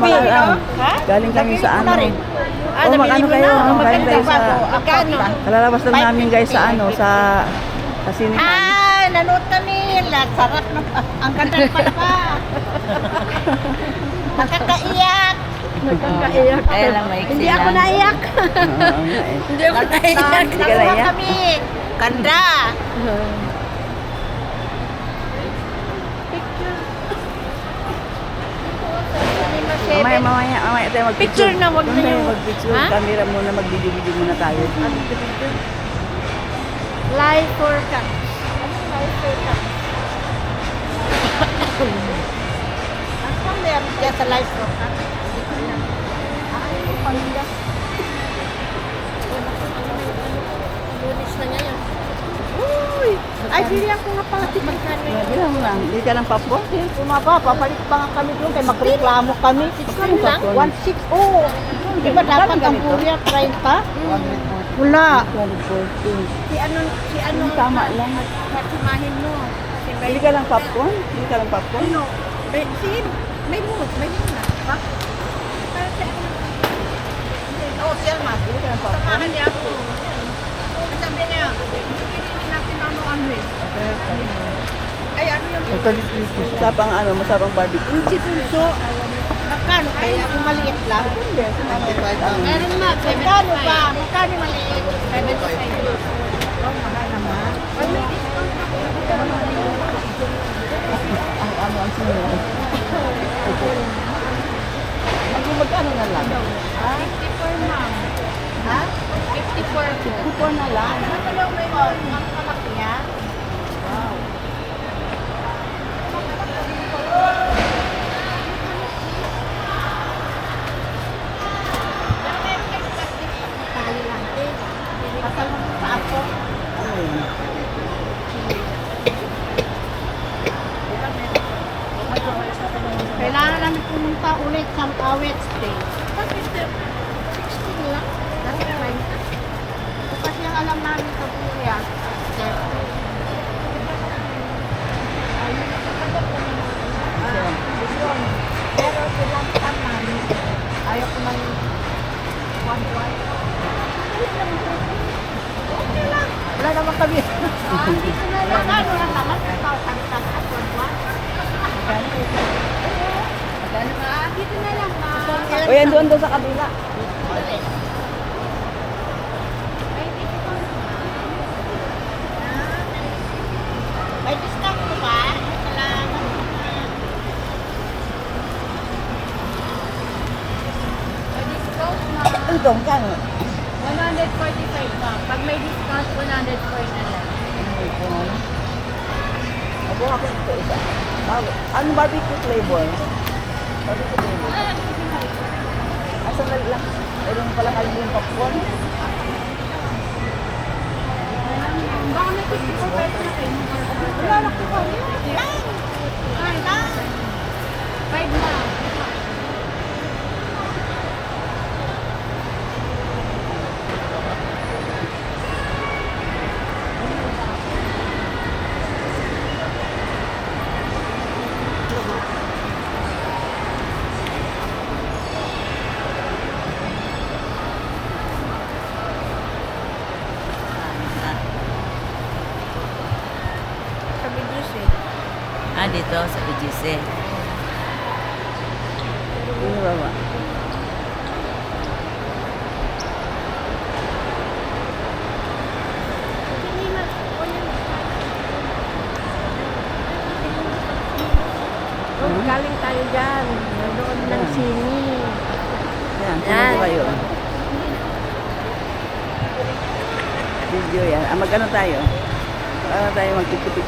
Galing kami sa ano. Ah, Oh, mag-ano nabili mo kayo? na? Galing tayo sa... Magkano? Kalalabas lang namin guys sa ano, sa sinihan. Ah, nanood kami. Sarap na. Ang ganda pa pa. Nakakaiyak. Nakakaiyak. Kaya lang may Hindi ako naiyak. Hindi ako naiyak. Hindi ka naiyak? Kami. Ganda. Mamaya tayo mag-picture. Picture na, wag na Doon tayo yung- mag-picture. Ha? Camera muna, mag-video muna tayo. Live forecast. Live forecast. Ang pang diyan sa live ko. Lunes na ngayon. Uy! Ay, hindi ako nga pala magkano yun. Bilang mo lang. Hindi ka ng popcorn? Tumaba, papalit pa nga kami doon kaya magreklamo kami. Kami lang? 1.6, oo. Di ba dapat ang burya 30? Wala. 114. Si ano, Tama lang. matimahin mo. Hindi ka ng popcorn? Hindi ka ng popcorn? Ano? May mood na. Ha? Oo, siya ma. Hindi ka ng popcorn? Samahan niya ako. Sabi niya, hindi natin ano eh. Ay, ano yung Masapang ano, masapang barbecue. si Tunso? Magkano? Kaya kung maliit lang. Meron ma. Magkano ba? Magkano maliit? 75. Oh, mahal naman. Ang sinunod. Magkano na lang? 54 ma'am. Ha? 54 po. Kupon na lang. Ano daw may ang kalaki niya? Wow. Tayo lang. Pasal mo sa ako. Ano yun? Kailangan namin pumunta ulit sa Wednesday. 16 lang. That's fine. Kasi ang alam namin sa Buya, pero silang taman, ayaw ko man one-one. Okay lang. Wala naman kami. Dito na lang. Ano lang naman, 2,000 at one-one. Dito na lang, ma. O yan doon sa kabila. May discount ko ba? Salamat. May discount ma. Ito, magkano? 145 ma'am. Pag may discount, 104 na lang. Abo ako ito isa. Anong barbecue flavor? Barbecue flavor. Asa na lang? Meron pala kayo yung popcorn. Baka may 54 pesos na kayo. Wala na ko kami. Ay, na. 5 na. Sabi Diyos eh. Ah, dito sa BGC. Ano ba ba? Galing tayo dyan. Nandoon ng sini. Yan, Yan. sino kayo? Video yan. Mag-ano tayo? Ano tayo magpipicture?